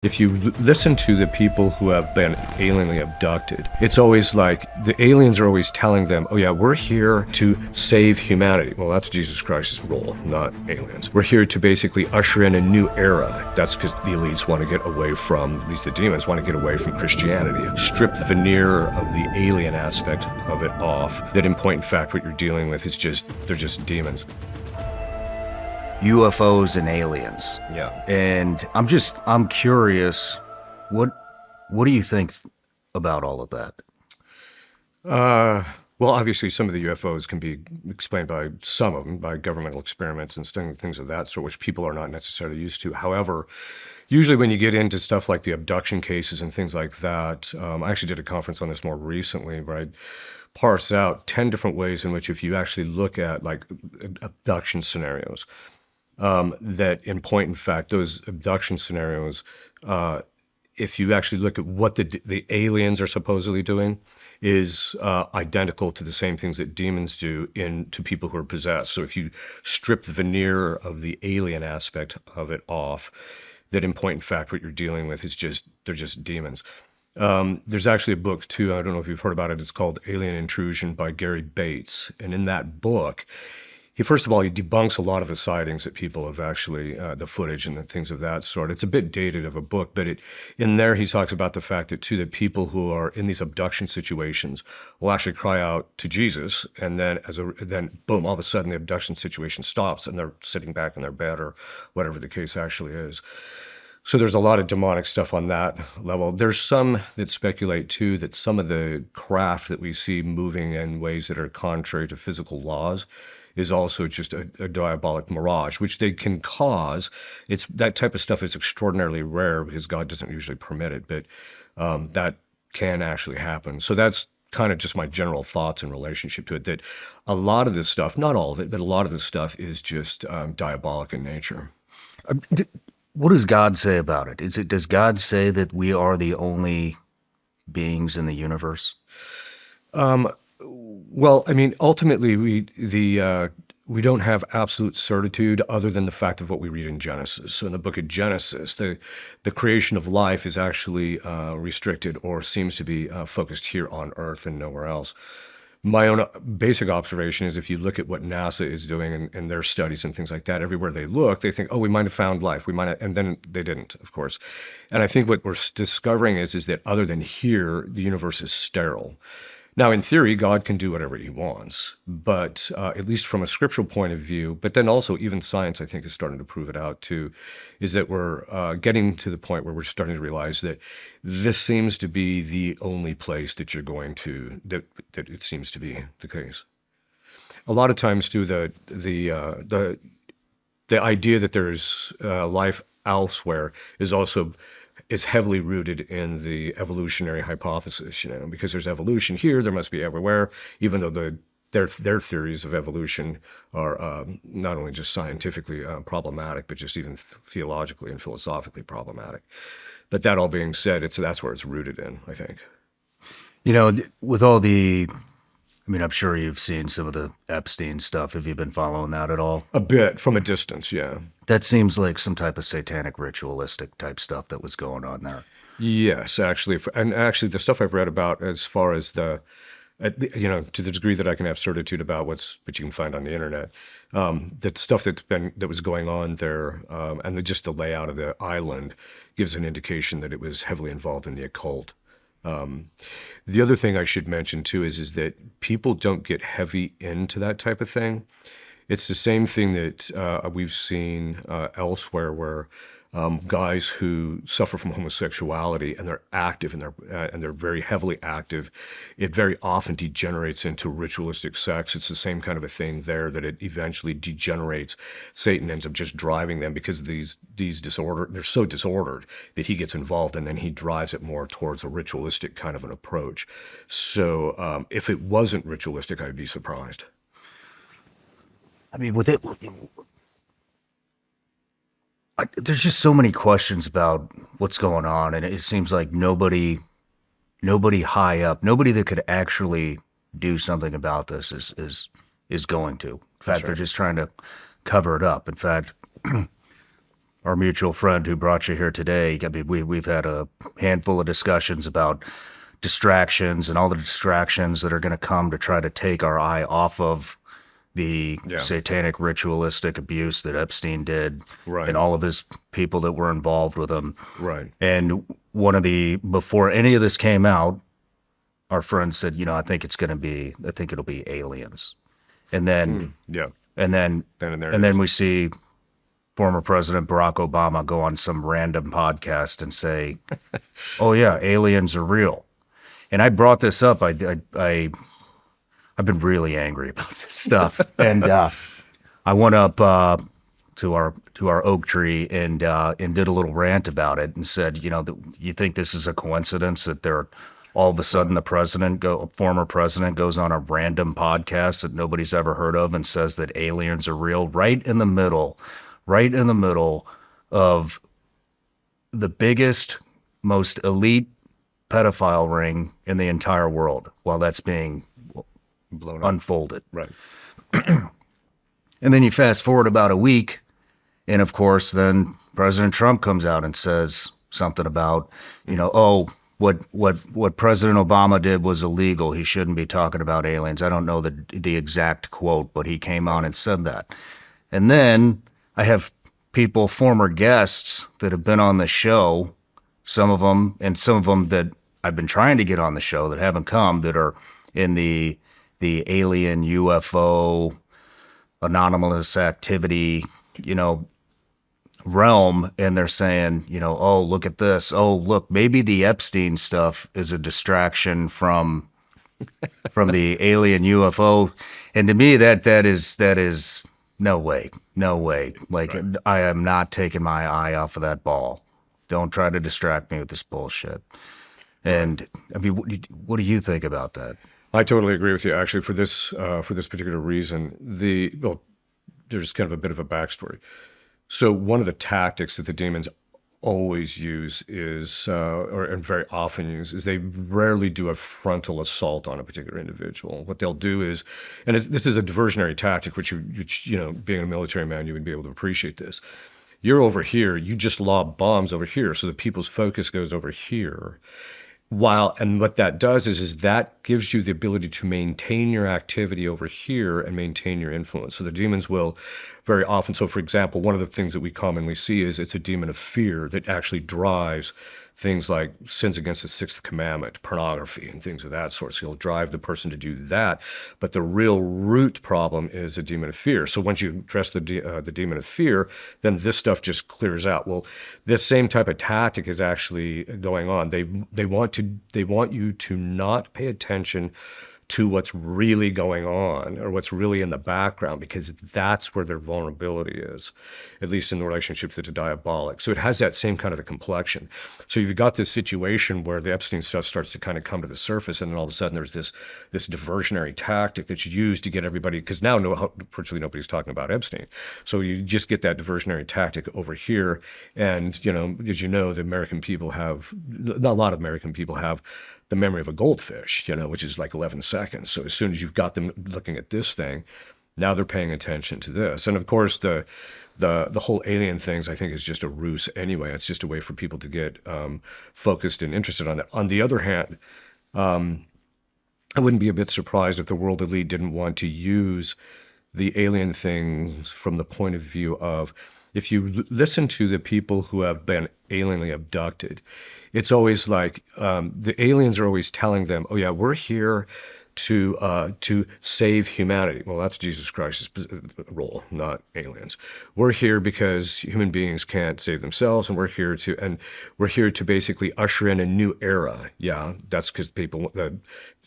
If you listen to the people who have been alienly abducted, it's always like the aliens are always telling them, oh yeah, we're here to save humanity. Well, that's Jesus Christ's role, not aliens. We're here to basically usher in a new era. That's because the elites want to get away from, at least the demons want to get away from Christianity. Strip the veneer of the alien aspect of it off, that in point in fact what you're dealing with is they're just demons. UFOs and aliens. Yeah. And I'm curious, what do you think about all of that? Well, obviously some of the UFOs can be explained by some of them, by governmental experiments and things of that sort, which people are not necessarily used to. However, usually when you get into stuff like the abduction cases and things like that, I actually did a conference on this more recently where I parse out 10 different ways in which if you actually look at like abduction scenarios, that in point in fact, those abduction scenarios, if you actually look at what the aliens are supposedly doing, is identical to the same things that demons do to people who are possessed. So if you strip the veneer of the alien aspect of it off, that in point in fact what you're dealing with is they're just demons. There's actually a book too, I don't know if you've heard about it, it's called Alien Intrusion by Gary Bates. And in that book, he debunks a lot of the sightings that people have actually, the footage and the things of that sort. It's a bit dated of a book, but in there he talks about the fact that too, the people who are in these abduction situations will actually cry out to Jesus, and then then boom, all of a sudden the abduction situation stops and they're sitting back in their bed or whatever the case actually is. So there's a lot of demonic stuff on that level. There's some that speculate too that some of the craft that we see moving in ways that are contrary to physical laws is also just a diabolic mirage, which they can cause. It's that type of stuff is extraordinarily rare because God doesn't usually permit it, but that can actually happen. So that's kind of just my general thoughts in relationship to it, that a lot of this stuff, not all of it, but a lot of this stuff is just diabolic in nature. What does God say about it? Does God say that we are the only beings in the universe? Well, I mean, ultimately, we don't have absolute certitude other than the fact of what we read in Genesis. So in the book of Genesis, the creation of life is actually restricted or seems to be focused here on Earth and nowhere else. My own basic observation is if you look at what NASA is doing in their studies and things like that, everywhere they look, they think, oh, we might have found life. We might have, and then they didn't, of course. And I think what we're discovering is that other than here, the universe is sterile. Now, in theory, God can do whatever he wants, but at least from a scriptural point of view, but then also even science, I think, is starting to prove it out too, is that we're getting to the point where we're starting to realize that this seems to be the only place that you're going to, that it seems to be the case. A lot of times too, the idea that there's life elsewhere is heavily rooted in the evolutionary hypothesis, because there's evolution here, there must be everywhere, even though their theories of evolution are not only just scientifically problematic, but just even theologically and philosophically problematic. But that all being said, that's where it's rooted in, I think. With all I'm sure you've seen some of the Epstein stuff. Have you been following that at all? A bit, from a distance, yeah. That seems like some type of satanic ritualistic type stuff that was going on there. Yes, actually. And actually the stuff I've read about as far as to the degree that I can have certitude about what you can find on the internet, that stuff that was going on there, and just the layout of the island gives an indication that it was heavily involved in the occult. The other thing I should mention too is that people don't get heavy into that type of thing. It's the same thing that we've seen elsewhere, where guys who suffer from homosexuality and they're active and they're very heavily active, it very often degenerates into ritualistic sex. It's the same kind of a thing there, that it eventually degenerates. Satan ends up just driving them because they're so disordered that he gets involved, and then he drives it more towards a ritualistic kind of an approach. So if it wasn't ritualistic, I'd be surprised. There's just so many questions about what's going on, and it seems like nobody high up, nobody that could actually do something about this is going to. In fact, They're just trying to cover it up. In fact, our mutual friend who brought you here today. I mean, we've had a handful of discussions about distractions and all the distractions that are going to come to try to take our eye off of the Yeah. satanic ritualistic abuse that Epstein did Right. and all of his people that were involved with him. Right. And before any of this came out, our friend said, I think it'll be aliens. And then, Yeah. and then, Then and there and it is. then we see former President Barack Obama go on some random podcast and say, "Oh yeah, aliens are real." And I brought this up. I've been really angry about this stuff, and I went up to our oak tree and did a little rant about it and said, you think this is a coincidence that they're all of a sudden a former president goes on a random podcast that nobody's ever heard of and says that aliens are real right in the middle of the biggest, most elite pedophile ring in the entire world while that's being Blown up. unfolded. Right. And then you fast forward about a week, and of course, then President Trump comes out and says something about, what President Obama did was illegal. He shouldn't be talking about aliens. I don't know the exact quote, but he came on and said that. And then I have people, former guests that have been on the show, some of them that I've been trying to get on the show that haven't come, that are in the alien UFO anomalous activity, realm, and they're saying, oh, look at this. Oh, look, maybe the Epstein stuff is a distraction from the alien UFO. And to me, that is no way. Like, Right. I am not taking my eye off of that ball. Don't try to distract me with this bullshit. And I mean, what do you think about that? I totally agree with you. Actually, for this particular reason, there's kind of a bit of a backstory. So one of the tactics that the demons always use and very often use, is they rarely do a frontal assault on a particular individual. What they'll do is, and this is a diversionary tactic, which being a military man, you would be able to appreciate this. You're over here, you just lob bombs over here, so the people's focus goes over here. And what that does is that gives you the ability to maintain your activity over here and maintain your influence. So the demons will very often, so for example, one of the things that we commonly see is it's a demon of fear that actually drives things like sins against the sixth commandment, pornography, and things of that sort. So he'll drive the person to do that. But the real root problem is a demon of fear. So once you address the demon of fear, then this stuff just clears out. Well, this same type of tactic is actually going on. They want you to not pay attention to what's really going on or what's really in the background, because that's where their vulnerability is, at least in the relationship to the diabolic. So it has that same kind of a complexion. So you've got this situation where the Epstein stuff starts to kind of come to the surface, and then all of a sudden there's this diversionary tactic that's used to get everybody, because now virtually nobody's talking about Epstein. So you just get that diversionary tactic over here. And, as you know, the American people have, a lot of American people have the memory of a goldfish, which is like 11 seconds. So as soon as you've got them looking at this thing, now they're paying attention to this. And of course, the whole alien things, I think, is just a ruse anyway. It's just a way for people to get focused and interested on that. On the other hand, I wouldn't be a bit surprised if the world elite didn't want to use the alien things from the point of view of, if you listen to the people who have been alienly abducted, it's always like the aliens are always telling them, "Oh yeah, we're here to save humanity." Well, that's Jesus Christ's role, not aliens. We're here because human beings can't save themselves, and we're here to basically usher in a new era. Yeah, that's because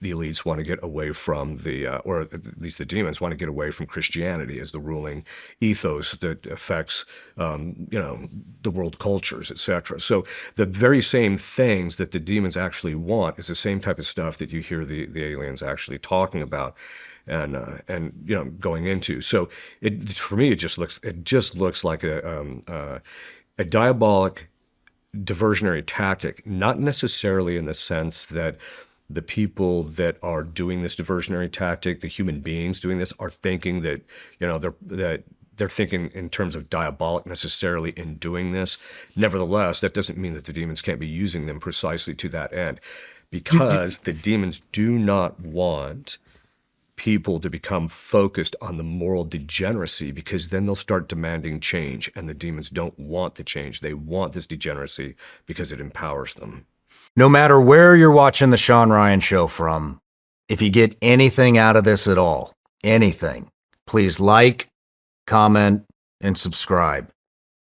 the elites want to get away from or at least the demons want to get away from Christianity as the ruling ethos that affects, the world cultures, etc. So the very same things that the demons actually want is the same type of stuff that you hear the aliens actually talking about and going into. So for me, it just looks like a diabolic diversionary tactic, not necessarily in the sense that the people that are doing this diversionary tactic, the human beings doing this, are thinking that they're thinking in terms of diabolic necessarily in doing this. Nevertheless, that doesn't mean that the demons can't be using them precisely to that end, because the demons do not want people to become focused on the moral degeneracy, because then they'll start demanding change, and the demons don't want the change. They want this degeneracy because it empowers them. No matter where you're watching the Sean Ryan Show from, if you get anything out of this at all, anything, please like, comment, and subscribe.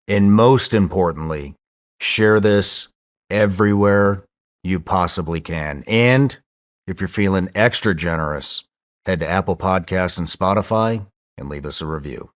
And most importantly, share this everywhere you possibly can. And if you're feeling extra generous, head to Apple Podcasts and Spotify and leave us a review.